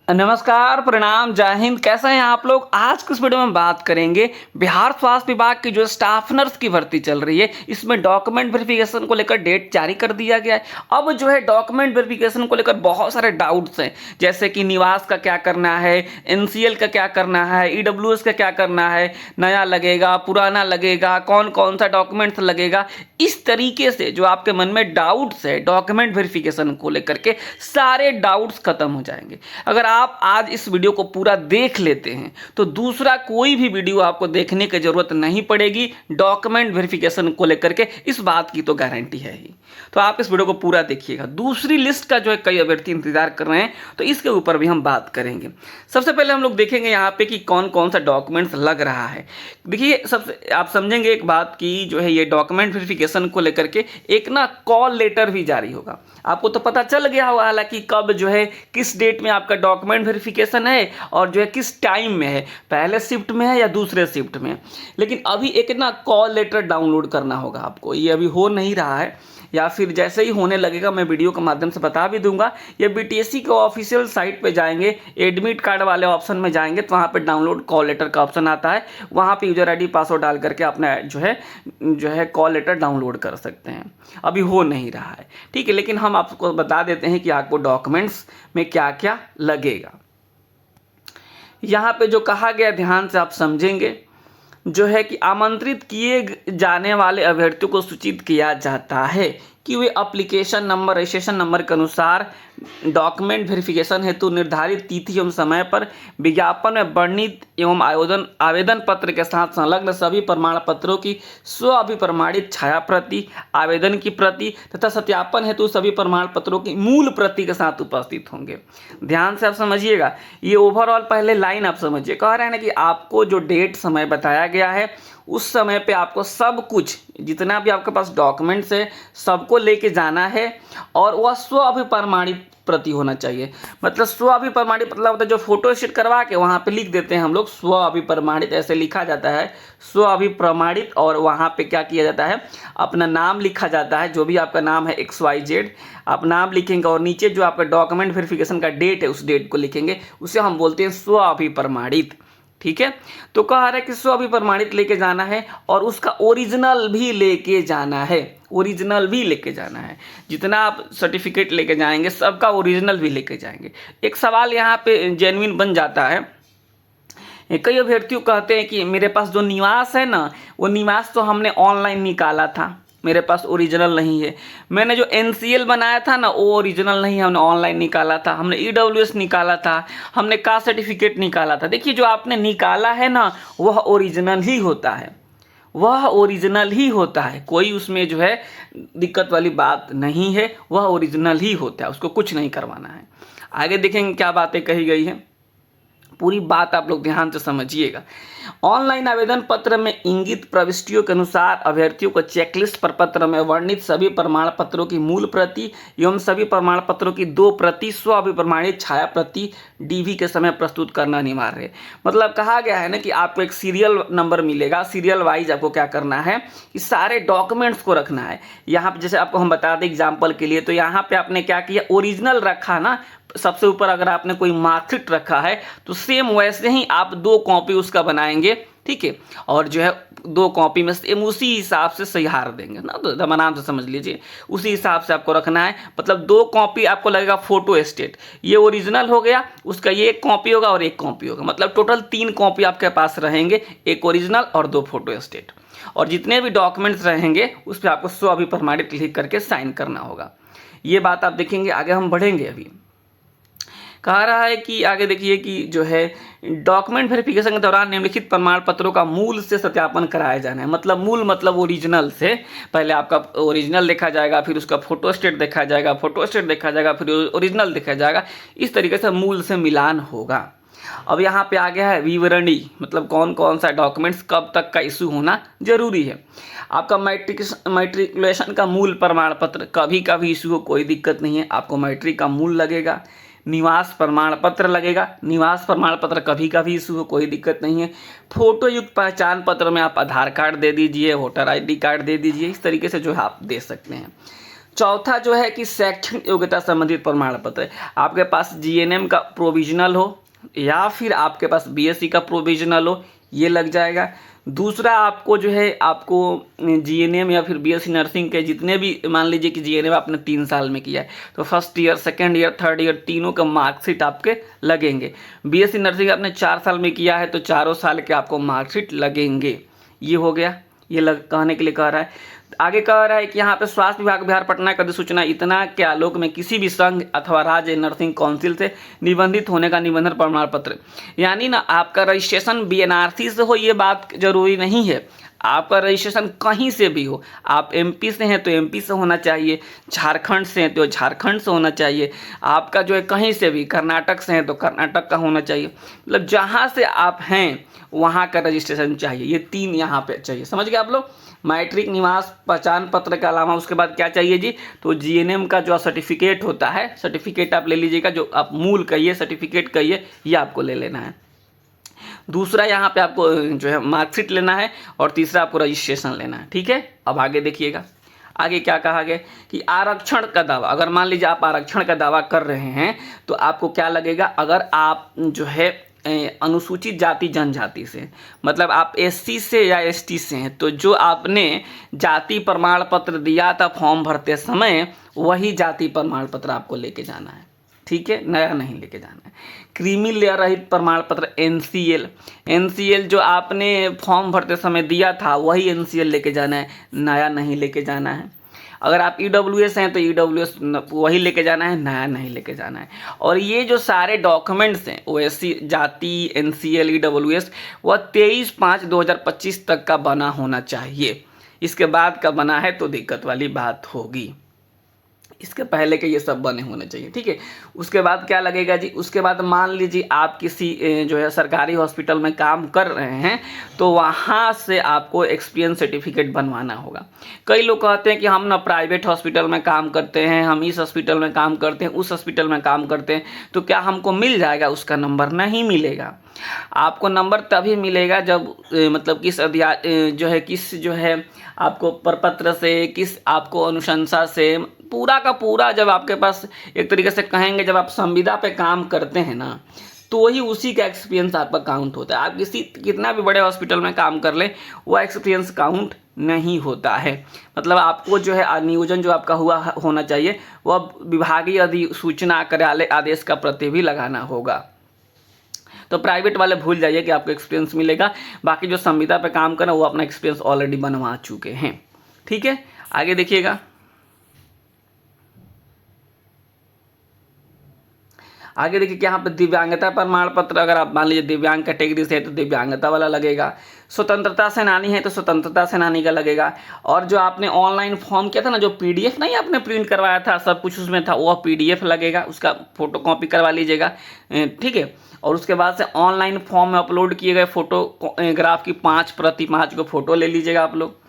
नमस्कार, प्रणाम, जय हिंद। कैसे हैं आप लोग? आज की इस वीडियो में बात करेंगे बिहार स्वास्थ्य विभाग की जो स्टाफ नर्स की भर्ती चल रही है, इसमें डॉक्यूमेंट वेरिफिकेशन को लेकर डेट जारी कर दिया गया है। अब जो है डॉक्यूमेंट वेरिफिकेशन को लेकर बहुत सारे डाउट्स हैं, जैसे कि निवास का क्या करना है, एनसीएल का क्या करना है, ईडब्ल्यूएस का क्या करना है, नया लगेगा, पुराना लगेगा, कौन कौन सा डॉक्यूमेंट्स लगेगा। इस तरीके से जो आपके मन में डाउट्स है डॉक्यूमेंट वेरिफिकेशन को लेकर के, सारे डाउट्स खत्म हो जाएंगे अगर आप आज इस वीडियो को पूरा देख लेते हैं। तो दूसरा कोई भी वीडियो आपको देखने की जरूरत नहीं पड़ेगी डॉक्यूमेंट वेरिफिकेशन को लेकर के, इस बात की तो गारंटी है ही। तो आप इस वीडियो को पूरा देखिएगा। दूसरी लिस्ट का जो है कई अभ्यर्थी इंतजार कर रहे हैं, तो इसके ऊपर भी हम बात करेंगे। सबसे पहले हम लोग देखेंगे यहाँ पे कि कौन कौन सा डॉक्यूमेंट्स लग रहा है। देखिए, सबसे आप समझेंगे एक बात की जो है ये डॉक्यूमेंट वेरिफिकेशन को लेकर के एक ना कॉल लेटर भी जारी होगा। आपको तो पता चल गया होगा हालांकि कब जो है किस डेट में आपका डॉक्यूमेंट वेरिफिकेशन है और जो है किस टाइम में है, पहले शिफ्ट में है या दूसरे शिफ्ट में। लेकिन अभी एक ना कॉल लेटर डाउनलोड करना होगा आपको, ये अभी हो नहीं रहा है, या फिर जैसे ही होने लगेगा मैं वीडियो के माध्यम से बता भी दूंगा। ये बीटीएससी के ऑफिशियल साइट पे जाएंगे, एडमिट कार्ड वाले ऑप्शन में जाएंगे तो वहाँ पे डाउनलोड कॉल लेटर का ऑप्शन आता है, वहाँ पे यूजर आईडी पासवर्ड डाल करके अपना जो है कॉल लेटर डाउनलोड कर सकते हैं। अभी हो नहीं रहा है, ठीक है, लेकिन हम आपको बता देते हैं कि आपको डॉक्यूमेंट्स में क्या क्या लगेगा। यहाँ पे जो कहा गया ध्यान से आप समझेंगे, जो है कि आमंत्रित किए जाने वाले अभ्यर्थियों को सूचित किया जाता है कि वे एप्लीकेशन नंबर, रजिस्ट्रेशन नंबर के अनुसार डॉक्यूमेंट वेरिफिकेशन हेतु निर्धारित तिथि एवं समय पर विज्ञापन में वर्णित एवं आवेदन पत्र के साथ संलग्न सभी प्रमाण पत्रों की स्व अभिप्रमाणित छाया प्रति, आवेदन की प्रति तथा सत्यापन हेतु सभी प्रमाण पत्रों की मूल प्रति के साथ उपस्थित होंगे। ध्यान से आप समझिएगा, ये ओवरऑल पहले लाइन आप समझिए। कह रहे हैं ना कि आपको जो डेट समय बताया गया है उस समय पे आपको सब कुछ, जितना भी आपके पास डॉक्यूमेंट्स है सबको लेके जाना है, और वह स्व अभिप्रमाणित प्रति होना चाहिए। मतलब स्व अभिप्रमाणित मतलब होता है जो फोटो स्टेट करवा के वहाँ पे लिख देते हैं हम लोग, स्व अभिप्रमाणित ऐसे लिखा जाता है, स्व अभिप्रमाणित। और वहाँ पे क्या किया जाता है, अपना नाम लिखा जाता है, जो भी आपका नाम है XYZ आप नाम लिखेंगे, और नीचे जो आपका डॉक्यूमेंट वेरिफिकेशन का डेट है उस डेट को लिखेंगे, उसे हम बोलते हैं स्व अभिप्रमाणित। ठीक है, तो कह रहा है कि स्व अभिप्रमाणित लेके जाना है और उसका ओरिजिनल भी लेके जाना है, ओरिजिनल भी लेके जाना है। जितना आप सर्टिफिकेट लेके जाएंगे सबका ओरिजिनल भी लेके जाएंगे। एक सवाल यहाँ पे जेन्युइन बन जाता है, कई अभ्यर्थियों कहते हैं कि मेरे पास जो निवास है ना, वो निवास तो हमने ऑनलाइन निकाला था, मेरे पास ओरिजिनल नहीं है। मैंने जो एनसीएल बनाया था ना, वो ओरिजिनल नहीं, हमने ऑनलाइन निकाला था। हमने ईडब्ल्यूएस निकाला था, हमने कास्ट सर्टिफिकेट निकाला था। देखिए, जो आपने निकाला है ना वह ओरिजिनल ही होता है, वह ओरिजिनल ही होता है, कोई उसमें जो है दिक्कत वाली बात नहीं है, वह ओरिजिनल ही होता है, उसको कुछ नहीं करवाना है। आगे देखेंगे क्या बातें कही गई हैं, पूरी बात आप लोग ध्यान से समझिएगा। ऑनलाइन आवेदन पत्र में इंगित प्रविष्टियों के अनुसार अभ्यर्थियों को चेकलिस्ट प्रपत्र में वर्णित सभी प्रमाण पत्रों की मूल प्रति एवं सभी प्रमाण पत्रों की 2 प्रति स्व अभिप्रमाणित छाया प्रति डीवी के समय प्रस्तुत करना अनिवार्य है। मतलब कहा गया है ना कि आपको एक सीरियल नंबर मिलेगा, सीरियल वाइज आपको क्या करना है कि सारे डॉक्यूमेंट्स को रखना है। यहाँ पे जैसे आपको हम बता दें एग्जाम्पल के लिए, तो यहाँ पे आपने क्या किया, ओरिजिनल रखा ना सबसे ऊपर। अगर आपने कोई मार्कशीट रखा है तो सेम वैसे ही आप 2 कॉपी उसका बनाएंगे, ठीक है, और जो है 2 कॉपी में सेम उसी हिसाब से सहिहार देंगे ना, तो एकदम आराम से समझ लीजिए, उसी हिसाब से आपको रखना है। मतलब 2 कॉपी आपको लगेगा फोटो स्टेट, ये ओरिजिनल हो गया, उसका ये 1 कॉपी होगा और 1 कॉपी होगा, मतलब टोटल 3 कॉपी आपके पास रहेंगे, 1 ओरिजिनल और 2 फोटो स्टेट। और जितने भी डॉक्यूमेंट्स रहेंगे उस पर आपको स्व अभिप्रमाणित लिख करके साइन करना होगा। ये बात आप देखेंगे, आगे हम बढ़ेंगे। अभी कहा रहा है कि आगे देखिए कि जो है डॉक्यूमेंट वेरिफिकेशन के दौरान निम्नलिखित प्रमाण पत्रों का मूल से सत्यापन कराया जाना है। मतलब मूल मतलब ओरिजिनल से, पहले आपका ओरिजिनल देखा जाएगा, फिर उसका फोटो स्टेट देखा जाएगा, फोटो स्टेट देखा जाएगा, फिर ओरिजिनल देखा जाएगा, इस तरीके से मूल से मिलान होगा। अब यहाँ पे आ गया है विवरणी, मतलब कौन कौन सा डॉक्यूमेंट्स कब तक का इशू होना जरूरी है। आपका मैट्रिकुलेशन का मूल प्रमाण पत्र कभी का भी इशू हो कोई दिक्कत नहीं है, आपको मैट्रिक का मूल लगेगा। निवास प्रमाण पत्र लगेगा, निवास प्रमाण पत्र कभी का भी इशू हो कोई दिक्कत नहीं है। फोटो युक्त पहचान पत्र में आप आधार कार्ड दे दीजिए, वोटर ID कार्ड दे दीजिए, इस तरीके से जो है आप दे सकते हैं। चौथा जो है कि शैक्षणिक योग्यता संबंधित प्रमाण पत्र, आपके पास जीएनएम का प्रोविजनल हो या फिर आपके पास बीएससी का प्रोविजनल हो, ये लग जाएगा। दूसरा आपको जो है आपको जीएनएम या फिर बीएससी नर्सिंग के जितने भी, मान लीजिए कि जीएनएम आपने 3 साल में किया है तो first year, second year, third year तीनों का मार्कशीट आपके लगेंगे। बीएससी नर्सिंग आपने 4 साल में किया है तो चारों साल के आपको मार्कशीट लगेंगे। ये हो गया, ये कहने के लिए कह रहा है। आगे कह रहा है कि यहाँ पे स्वास्थ्य विभाग बिहार पटना का अधिसूचना इतना के आलोक में किसी भी संघ अथवा राज्य नर्सिंग काउंसिल से निबंधित होने का निबंधन प्रमाण पत्र, यानी ना आपका रजिस्ट्रेशन बीएनआरसी से हो ये बात जरूरी नहीं है, आपका रजिस्ट्रेशन कहीं से भी हो। आप एमपी से हैं तो एमपी से होना चाहिए, झारखंड से हैं तो झारखंड से होना चाहिए, आपका जो है कहीं से भी, कर्नाटक से हैं तो कर्नाटक का होना चाहिए, मतलब जहाँ से आप हैं वहाँ का रजिस्ट्रेशन चाहिए। ये 3 यहाँ पे चाहिए, समझ गए आप लोग। मैट्रिक, निवास पहचान पत्र के अलावा उसके बाद क्या चाहिए जी, तो जीएनएम का जो सर्टिफिकेट होता है, सर्टिफिकेट आप ले लीजिएगा, जो आप मूल कहिए, सर्टिफिकेट कहिए, ये आपको ले लेना है। दूसरा यहाँ पे आपको जो है मार्कशीट लेना है और तीसरा आपको रजिस्ट्रेशन लेना है। ठीक है, अब आगे देखिएगा, आगे क्या कहा गया कि आरक्षण का दावा, अगर मान लीजिए आप आरक्षण का दावा कर रहे हैं तो आपको क्या लगेगा, अगर आप जो है अनुसूचित जाति जनजाति से, मतलब आप एससी से या एसटी से हैं, तो जो आपने जाति प्रमाण पत्र दिया था फॉर्म भरते समय, वही जाति प्रमाण पत्र आपको लेके जाना है। ठीक है, नया नहीं लेके जाना है। क्रीमी लेयर रहित प्रमाण पत्र एनसीएल जो आपने फॉर्म भरते समय दिया था वही एनसीएल लेके जाना है, नया नहीं लेके जाना है। अगर आप ईडब्ल्यूएस हैं तो ईडब्ल्यूएस वही लेके जाना है, नया नहीं लेके जाना है। और ये जो सारे डॉक्यूमेंट्स हैं ओएससी, जाति, एनसीएल, ईडब्ल्यूएस, वह 23/5/2025 तक का बना होना चाहिए। इसके बाद का बना है तो दिक्कत वाली बात होगी, इसके पहले के ये सब बने होने चाहिए। ठीक है, उसके बाद क्या लगेगा जी, उसके बाद मान लीजिए आप किसी जो है सरकारी हॉस्पिटल में काम कर रहे हैं तो वहाँ से आपको एक्सपीरियंस सर्टिफिकेट बनवाना होगा। कई लोग कहते हैं कि हम ना प्राइवेट हॉस्पिटल में काम करते हैं, हम इस हॉस्पिटल में काम करते हैं, उस हॉस्पिटल में काम करते हैं, तो क्या हमको मिल जाएगा उसका नंबर? नहीं मिलेगा। आपको नंबर तभी मिलेगा जब मतलब किस जो है आपको प्रपत्र से, किस आपको अनुशंसा से, पूरा का पूरा जब आपके पास एक तरीके से कहेंगे जब आप संविदा पे काम करते हैं ना, तो ही उसी का एक्सपीरियंस आपका काउंट होता है। आप कितना भी बड़े हॉस्पिटल में काम कर लें, वो एक्सपीरियंस काउंट नहीं होता है। मतलब आपको जो है नियोजन जो आपका हुआ होना चाहिए वह विभागीय अधिसूचना कार्यालय आदेश का प्रति भी लगाना होगा। तो प्राइवेट वाले भूल जाइए कि आपको एक्सपीरियंस मिलेगा, बाकी जो संविदा पे काम करें वो अपना एक्सपीरियंस ऑलरेडी बनवा चुके हैं। ठीक है, आगे देखिएगा, आगे देखिए कि यहाँ पर दिव्यांगता प्रमाण पत्र, अगर आप मान लीजिए दिव्यांग कैटेगरी से है तो दिव्यांगता वाला लगेगा, स्वतंत्रता सेनानी है तो स्वतंत्रता सेनानी का लगेगा। और जो आपने ऑनलाइन फॉर्म किया था ना, जो पीडीएफ नहीं आपने प्रिंट करवाया था, सब कुछ उसमें था, वह पीडीएफ लगेगा, उसका फोटो कॉपी करवा लीजिएगा। ठीक है, और उसके बाद से ऑनलाइन फॉर्म में अपलोड किए गए फोटोग्राफ की 5 प्रति 5 को फोटो ले लीजिएगा आप लोग।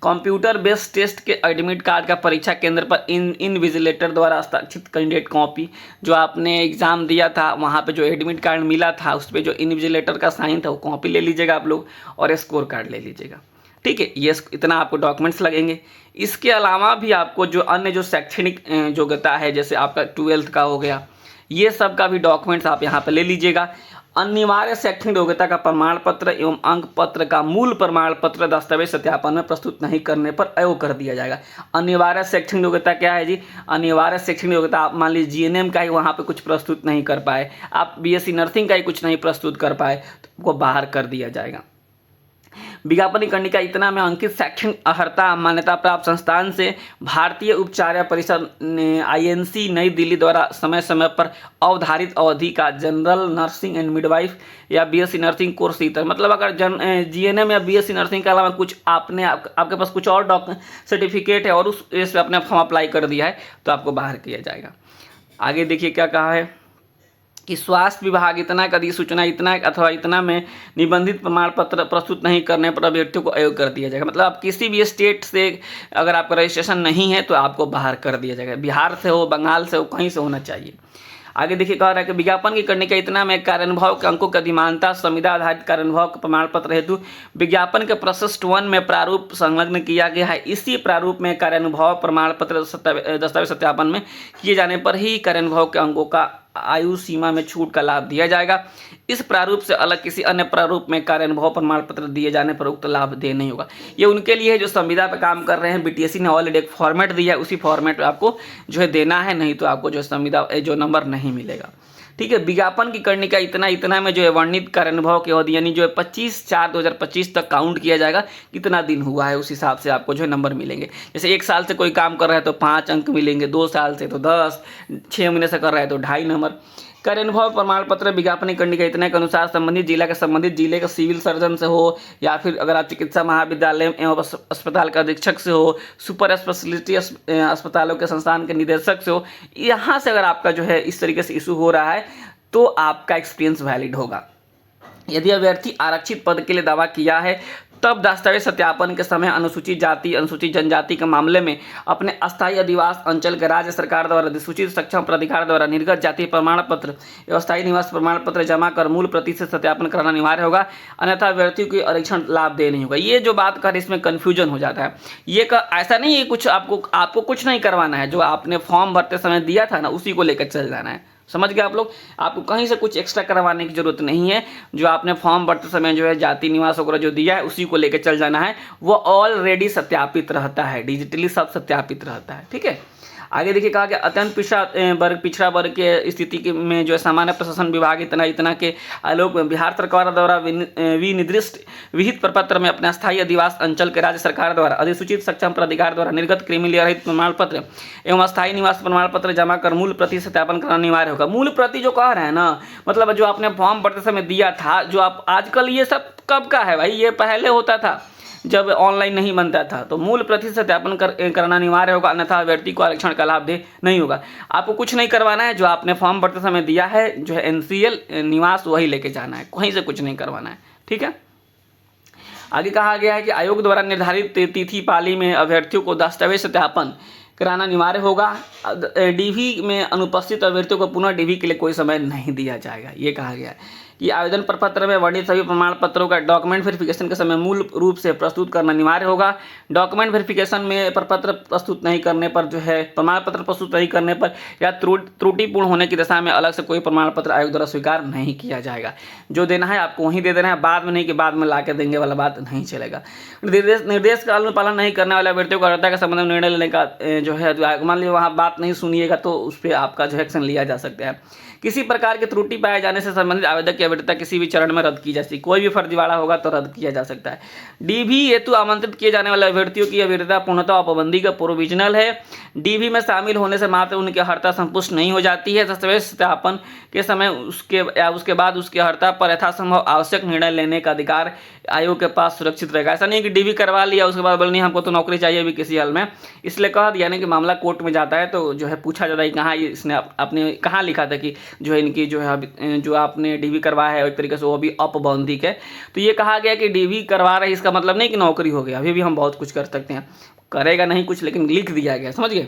कंप्यूटर बेस्ड टेस्ट के एडमिट कार्ड का परीक्षा केंद्र पर इनविजिलेटर द्वारा हस्ताक्षरित कैंडिडेट कॉपी, जो आपने एग्ज़ाम दिया था वहाँ पे जो एडमिट कार्ड मिला था उस पर जो इनविजिलेटर का साइन था वो कॉपी ले लीजिएगा आप लोग, और स्कोर कार्ड ले लीजिएगा। ठीक है, ये इतना आपको डॉक्यूमेंट्स लगेंगे। इसके अलावा भी आपको जो अन्य जो शैक्षणिक योग्यता है, जैसे आपका 12th का हो गया, ये सब का भी डॉक्यूमेंट्स आप यहाँ पर ले लीजिएगा। अनिवार्य शैक्षणिक योग्यता का प्रमाण पत्र एवं अंक पत्र का मूल प्रमाण पत्र दस्तावेज सत्यापन में प्रस्तुत नहीं करने पर अयोग कर दिया जाएगा। अनिवार्य शैक्षणिक योग्यता क्या है जी? अनिवार्य शैक्षणिक योग्यता आप मान लीजिए जीएनएम का ही वहाँ पे कुछ प्रस्तुत नहीं कर पाए, आप बीएससी नर्सिंग का ही कुछ नहीं प्रस्तुत कर पाए, तो आपको बाहर कर दिया जाएगा। विज्ञापन कंडिका इतना में अंकित शैक्षणिक अर्हता मान्यता प्राप्त संस्थान से भारतीय उपचार्य परिषद आईएनसी नई दिल्ली द्वारा समय समय पर अवधारित अवधि का जनरल नर्सिंग एंड मिडवाइफ या बीएससी नर्सिंग कोर्स सीता, मतलब अगर जीएनएम या बीएससी नर्सिंग के अलावा कुछ आपके पास कुछ और सर्टिफिकेट है और उस पे अपने फॉर्म अप्लाई कर दिया है तो आपको बाहर किया जाएगा। आगे देखिए क्या कहा है कि स्वास्थ्य विभाग इतना का अधिसूचना इतना अथवा इतना में निबंधित प्रमाण पत्र प्रस्तुत नहीं करने पर अभ्यर्थियों को अयोग कर दिया जाएगा। मतलब आप किसी भी स्टेट से अगर आपका रजिस्ट्रेशन नहीं है तो आपको बाहर कर दिया जाएगा। बिहार से हो, बंगाल से हो, कहीं से होना चाहिए। आगे देखिए कह रहा है कि विज्ञापन की करने का इतना में कार्यानुभव के अंकों की अधिमानता संविदा आधारित कार्यानुभव के प्रमाण पत्र हेतु विज्ञापन के प्रशिष्ट 1 में प्रारूप संलग्न किया गया है। इसी प्रारूप में कार्यानुभव प्रमाण पत्र दस्तावेज सत्यापन में किए जाने पर ही कार्यानुभव के अंकों का आयु सीमा में छूट का लाभ दिया जाएगा। इस प्रारूप से अलग किसी अन्य प्रारूप में कार्यानुभव प्रमाण पत्र दिए जाने पर उक्त लाभ दे नहीं होगा। ये उनके लिए है जो संविदा पे काम कर रहे हैं। बीटीएससी ने ऑलरेडी एक फॉर्मेट दिया है, उसी फॉर्मेट में आपको जो है देना है, नहीं तो आपको जो संविदा जो नंबर नहीं मिलेगा। ठीक है, विज्ञापन की करने का इतना में जो है वर्णित कार्यानुभव की अवधि यानी जो है 25/4/2025 तक काउंट किया जाएगा, कितना दिन हुआ है उस हिसाब से आपको जो है नंबर मिलेंगे। जैसे 1 साल से कोई काम कर रहा है तो 5 अंक मिलेंगे, 2 साल से तो 10, 6 महीने से कर रहा है तो 2.5 नंबर। कार्यानुभव प्रमाण पत्र विज्ञापन करने का इतने के अनुसार संबंधित जिले का सिविल सर्जन से हो, या फिर अगर आप चिकित्सा महाविद्यालय एवं अस्पताल का अधीक्षक से हो, सुपर स्पेशलिटी अस्पतालों के संस्थान के निदेशक से हो, यहाँ से अगर आपका जो है इस तरीके से इशू हो रहा है तो आपका एक्सपीरियंस वैलिड होगा। यदि अभ्यर्थी आरक्षित पद के लिए दावा किया है तब दस्तावेज सत्यापन के समय अनुसूचित जाति अनुसूचित जनजाति के मामले में अपने अस्थायी अधिवास अंचल के राज्य सरकार द्वारा अधिसूचित सक्षम प्राधिकार द्वारा निर्गत जाति प्रमाण पत्र एवं स्थायी निवास प्रमाण पत्र जमा कर मूल प्रति से सत्यापन कराना अनिवार्य होगा, अन्यथा अभ्यर्थी को आरक्षण लाभ दे नहीं होगा। ये जो बात कर इसमें कन्फ्यूजन हो जाता है। ये ऐसा नहीं है कुछ आपको कुछ नहीं करवाना है, जो आपने फॉर्म भरते समय दिया था ना उसी को लेकर चल जाना है। समझ गए आप लोग, आपको कहीं से कुछ एक्स्ट्रा करवाने की जरूरत नहीं है। जो आपने फॉर्म भरते समय जो है जाति निवास वगैरह जो दिया है उसी को लेकर चल जाना है, वो ऑलरेडी सत्यापित रहता है, डिजिटली सब सत्यापित रहता है। ठीक है, आगे देखिए कहा गया अत्यंत पिछड़ा वर्ग के स्थिति में जो है सामान्य प्रशासन विभाग इतना के आलोक में बिहार सरकार द्वारा विनिर्दिष्ट विहित प्रपत्र में अपने अस्थायी अधिवास अंचल के राज्य सरकार द्वारा अधिसूचित सक्षम प्राधिकार द्वारा निर्गत क्रिमिनल रहित प्रमाण पत्र एवं अस्थायी निवास प्रमाण पत्र जमा कर मूल प्रति सत्यापन कराना अनिवार्य होगा। मूल प्रति जो कह रहे हैं ना, मतलब जो आपने फॉर्म भरते समय दिया था, जो आप आजकल ये सब कब का है भाई, ये पहले होता था जब ऑनलाइन नहीं बनता था, तो मूल प्रति सत्यापन करना अनिवार्य होगा, अन्यथा अभ्यर्थी को आरक्षण का लाभ दे नहीं होगा। आपको कुछ नहीं करवाना है, जो आपने फॉर्म भरते समय दिया है जो है NCL निवास वही लेके जाना है, कहीं से कुछ नहीं करवाना है। ठीक है, आगे कहा गया है कि आयोग द्वारा निर्धारित तिथि पाली में अभ्यर्थियों को दस्तावेज सत्यापन कराना अनिवार्य होगा। DV में अनुपस्थित अभ्यर्थियों को पुनः DV के लिए कोई समय नहीं दिया जाएगा। ये कहा गया है कि आवेदन प्रपत्र में वर्णित सभी प्रमाण पत्रों का डॉक्यूमेंट वेरिफिकेशन के समय मूल रूप से प्रस्तुत करना अनिवार्य होगा। डॉक्यूमेंट वेरिफिकेशन में प्रपत्र प्रस्तुत नहीं करने पर जो है प्रमाण पत्र प्रस्तुत नहीं करने पर या त्रुटिपूर्ण होने की दशा में अलग से कोई प्रमाण पत्र आयोग द्वारा स्वीकार नहीं किया जाएगा। जो देना है आपको वहीं दे देना है, बाद में नहीं कि बाद में ला के देंगे वाला बात नहीं चलेगा। निर्देश का अनुपालन नहीं करने वाले अभ्यर्थियों को अर्हता के संबंध में निर्णय लेने का जो है, मान लीजिए वहाँ बात नहीं सुनिएगा तो उस पर आपका जो एक्शन लिया जा सकता है। किसी प्रकार की त्रुटि पाए जाने से संबंधित आवेदक की वैधता किसी भी चरण में रद्द की जा सकती है। कोई भी फर्जीवाड़ा होगा तो रद्द किया जा सकता है। DV हेतु आमंत्रित किए जाने वाले अभ्यर्थियों की वैधता पूर्णतः पाबंदी का प्रोविजनल है। DV में शामिल होने से मात्र उनकी अर्हता संपुष्ट नहीं हो जाती है। दस्तावेज सत्यापन के समय उसके बाद उसकी अर्हता पर यथासंभव आवश्यक निर्णय लेने का अधिकार आयोग के पास सुरक्षित रहेगा। ऐसा नहीं कि DV करवा लिया उसके बाद बोले नहीं हमको तो नौकरी चाहिए अभी किसी हाल में, इसलिए कह दिया नहीं कि मामला कोर्ट में जाता है तो जो है पूछा जाता है कहाँ इसने आपने कहाँ लिखा था कि जो है इनकी जो है जो आपने DV करवाया है एक तरीके से वो भी अपबौद्धिक है। तो ये कहा गया कि DV करवा रहे इसका मतलब नहीं कि नौकरी हो गया, अभी भी हम बहुत कुछ कर सकते हैं, करेगा नहीं कुछ लेकिन लिख दिया गया, समझ गए।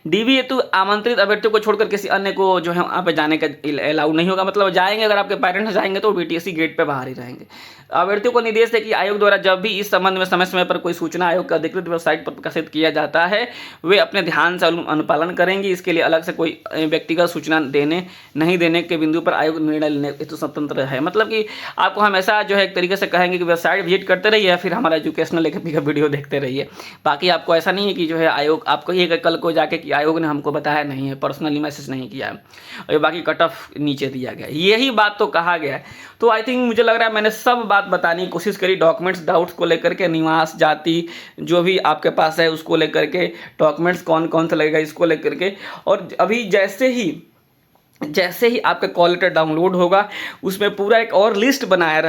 DV हेतु आमंत्रित अभ्यर्थियों को छोड़कर किसी अन्य को जो है वहाँ पे जाने का अलाउ नहीं होगा। मतलब जाएंगे, अगर आपके पेरेंट्स जाएंगे तो BTSC गेट पे बाहर ही रहेंगे। अभ्यर्थियों को निर्देश है कि आयोग द्वारा जब भी इस संबंध में समय समय पर कोई सूचना आयोग के अधिकृत वेबसाइट पर प्रकाशित किया जाता है वे अपने ध्यान से अनुपालन करेंगे। इसके लिए अलग से कोई व्यक्तिगत सूचना नहीं देने के बिंदु पर आयोग निर्णय लेने हेतु स्वतंत्र है। मतलब कि आपको हमेशा जो है एक तरीके से कहेंगे कि वेबसाइट विजिट करते रहिए या फिर हमारा एजुकेशनल एक वीडियो देखते रहिए। बाकी आपको ऐसा नहीं है कि जो है आयोग आपको ये कल को जाके कि आयोग ने हमको बताया नहीं है, पर्सनली मैसेज नहीं किया है और बाकी कट ऑफ नीचे दिया गया, यही बात तो कहा गया है। तो आई थिंक मुझे लग रहा है मैंने सब बात बताने की कोशिश करी, डॉक्यूमेंट्स डाउट्स को लेकर के, निवास जाति जो भी आपके पास है उसको लेकर के, डॉक्यूमेंट्स कौन कौन सा लगेगा इसको लेकर के। और अभी जैसे ही आपका कॉल लेटर डाउनलोड होगा उसमें पूरा एक और लिस्ट बनाया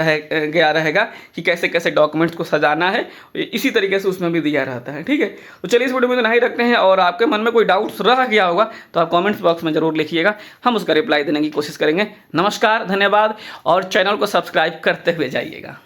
गया रहेगा कि कैसे कैसे डॉक्यूमेंट्स को सजाना है, इसी तरीके से उसमें भी दिया रहता है। ठीक है, तो चलिए इस वीडियो में तो नहीं रखते हैं, और आपके मन में कोई डाउट्स रह गया होगा तो आप कमेंट्स बॉक्स में ज़रूर लिखिएगा, हम उसका रिप्लाई देने की कोशिश करेंगे। नमस्कार, धन्यवाद, और चैनल को सब्सक्राइब करते हुए जाइएगा।